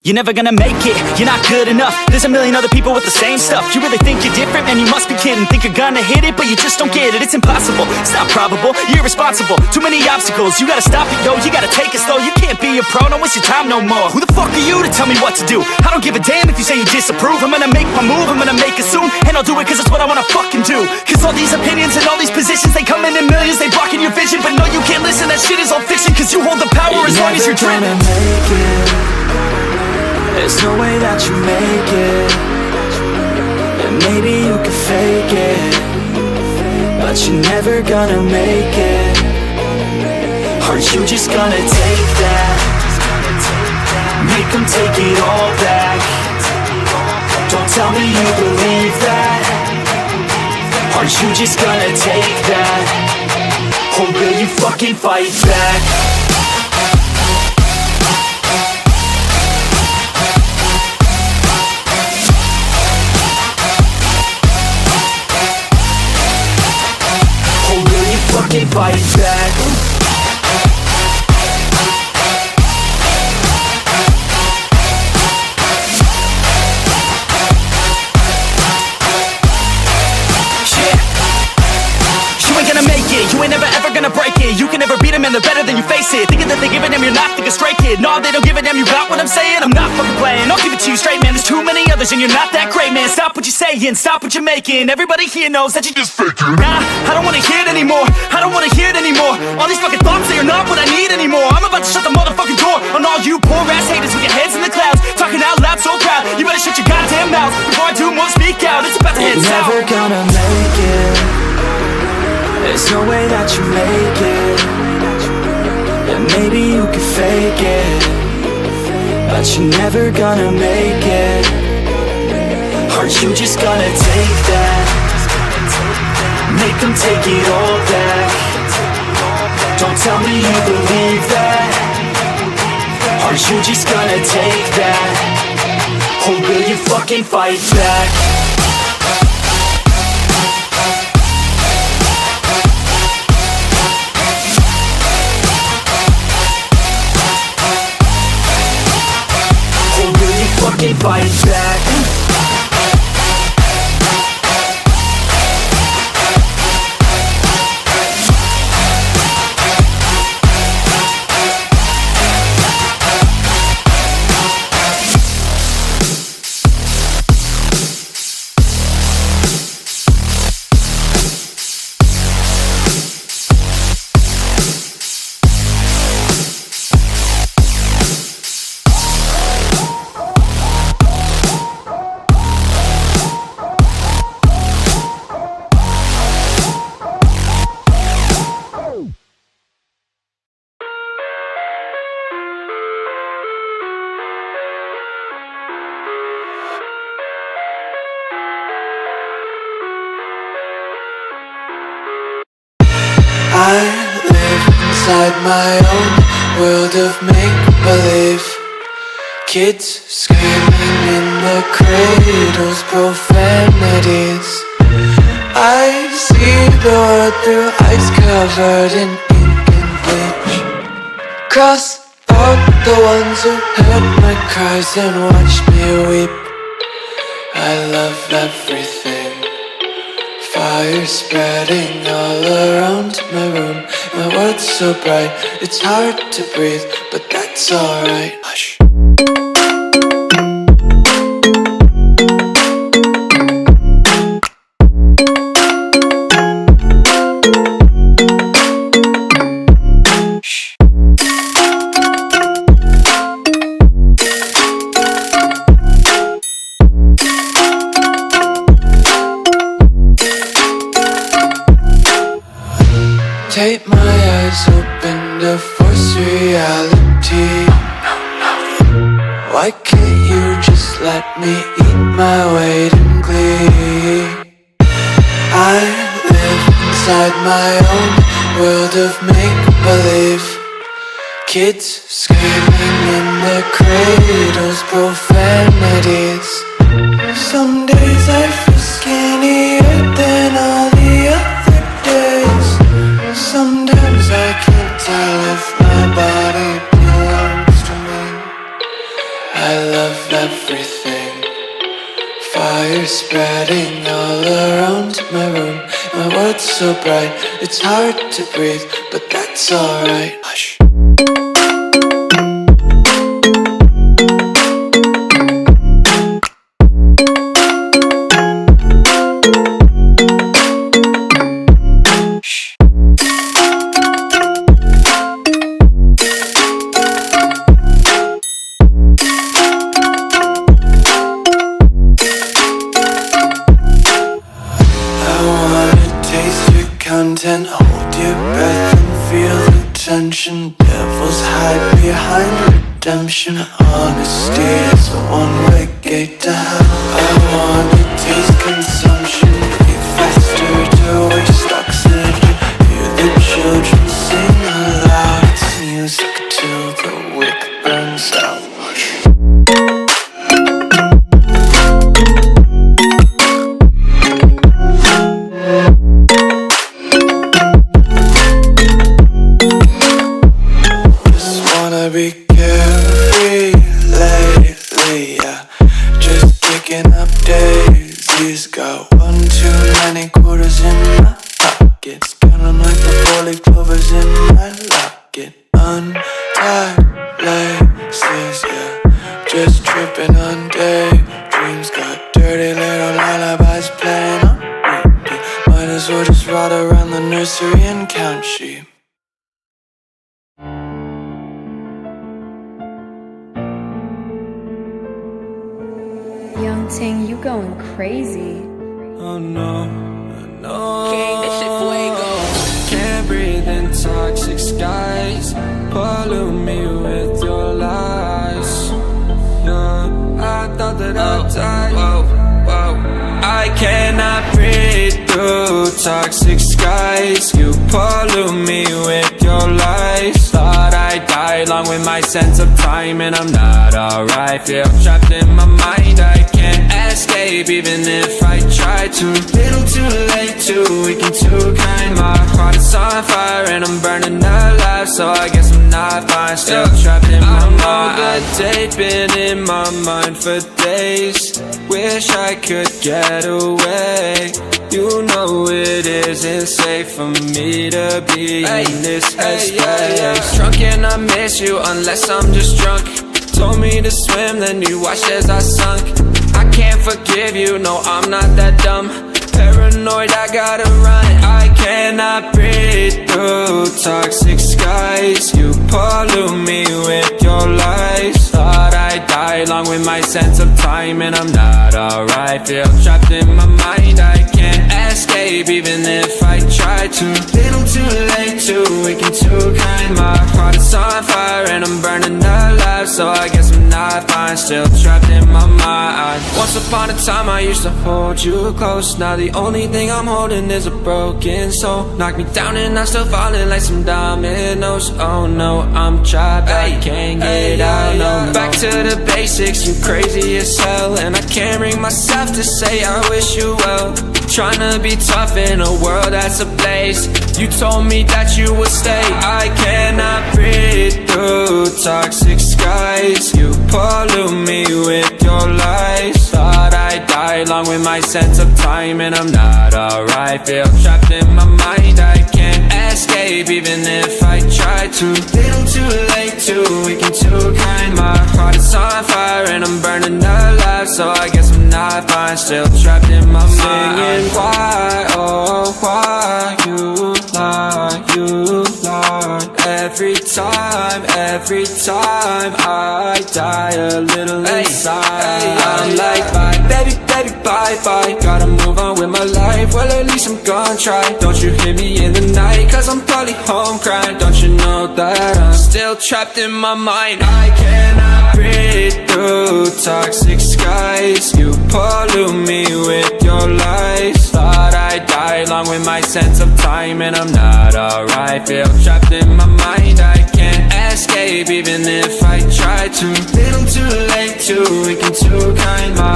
You're never gonna make it, you're not good enough. There's a million other people with the same stuff. You really think you're different? Man, you must be kidding. Think you're gonna hit it, but you just don't get it. It's impossible, it's not probable, you're irresponsible. Too many obstacles, you gotta stop it, yo. You gotta take it slow, you can't be a pro. Don't waste your time no more. Who the fuck are you to tell me what to do? I don't give a damn if you say you disapprove. I'm gonna make my move, I'm gonna make it soon. And I'll do it cause it's what I wanna fucking do. Cause all these opinions and all these positions, they come in millions, they blocking your vision. But no, you can't listen, that shit is all fiction. Cause you hold the power as long as you're dreaming. There's no way that you make it. And maybe you can fake it, but you're never gonna make it. Aren't you just gonna take that? Make them take it all back. Don't tell me you believe that. Aren't you just gonna take that? Or will you fucking fight back? Fucking fight back. You ain't gonna make it, you ain't never ever gonna break it. You can never beat them and they're better than you face it. Thinking that they give a damn, you're not thinking straight, kid. No, they don't give a damn, you got what I'm saying? I'm not fucking playing, I'll give it to you straight, man. There's too many others and you're not that great, man. Stop what you're saying, stop what you're making. Everybody here knows that you just faking. Nah, I don't wanna hear it anymore, I don't wanna hear it anymore. All these fucking thoughts, they are not what I need anymore. I'm about to shut the motherfucking door on all you poor ass haters with your heads in the clouds, talking out loud so proud. You better shut your goddamn mouth before I do more speak out. It's about to head south. You're never gonna make it. There's no way that you make it. And maybe you can fake it, but you're never gonna make it. Aren't you just gonna take that? Make them take it all back. Don't tell me you believe that. Aren't you just gonna take that? Or will you fucking fight back? Fucking fight back. I live inside my own world of make-believe. Kids screaming in the cradles, profanities. I see the world through ice covered in ink and bleach. Cross out the ones who heard my cries and watched me weep. I love everything. Fire spreading all around my room. My world's so bright, it's hard to breathe, but that's alright. Hush. Take my eyes open to force reality. Why can't you just let me eat my weight in glee? I live inside my own world of make-believe. Kids screaming in their cradles, profanities. Some days I feel skinnier than all the other days. Sometimes I can't tell if my body belongs to me. I love everything. Fire spreading all around my room. My world's so bright, it's hard to breathe, but that's alright. Hush. Content, hold your breath and feel the tension. Devils hide behind redemption. Honesty is a one-way gate to hell. I wanna taste consumption, breathe faster to waste oxygen. Hear the children sing aloud. It's music till the wick burns out. Be carefree lately, yeah. Just kicking up daisies. Got one too many quarters in my pockets. Counting like the 4-leaf clovers in my locket. Untied laces, yeah. Just tripping on daydreams. Got dirty little lullabies playing on repeat. Might as well just ride around the nursery and count sheep. Young Ting, you going crazy. Oh no, no. King, this shit fuego. Can't breathe in toxic skies. Pollute me with your lies. Yeah, I thought that I'd die. Whoa, whoa. I cannot breathe through toxic skies. You pollute me with your lies. Thought I'd die along with my sense of time, and I'm not alright. Feel trapped in my mind, I can't escape even if I try to. Little too late, too weak and too kind. My heart is on fire and I'm burning alive, so I guess I'm not fine. Still trapped in my mind. That date been in my mind for days. Wish I could get away. You know it isn't safe for me to be in this headspace. Drunk and I miss you unless I'm just drunk. Told me to swim, then you watched as I sunk. I can't forgive you, no, I'm not that dumb. Paranoid, I gotta run. I cannot breathe through toxic skies. You pollute me with your lies. Thought I'd die along with my sense of time, and I'm not alright. Feel trapped in my mind, I can't escape even if I try to. Little too late, too weak and too kind. My heart is on fire and I'm burning alive, so I guess I'm not fine. Still trapped in my mind. Once upon a time I used to hold you close. Now the only thing I'm holding is a broken soul. Knock me down and I'm still falling like some dominoes. Oh no, I'm trapped, I can't get out, no. Back to the basics, you crazy as hell. And I can't bring myself to say I wish you well. Tryna be tough in a world that's ablaze. You told me that you would stay. I cannot breathe through toxic skies. You pollute me with your lies. Thought I'd die along with my sense of time, and I'm not alright. Feel trapped in my mind, I can't escape even if I try to. Little too late, too weak and too kind. My heart is on fire and I'm burning alive, so I guess I'm not fine. Still trapped in my mind. Singing why, oh why you lie, you lie. Every time I die a little inside. I'm like bye, baby, baby, bye, bye. Gotta move on with my life, well at least I'm gonna try. Don't you hear me in the night, cause I'm probably home crying. Don't you know that I'm still trapped in my mind. I cannot breathe through toxic skies. You pollute me with your lies. Thought I'd die along with my sense of time, and I'm not alright. Feel trapped in my mind, I can't escape even if I try to. Little too late, too weak and too kind. My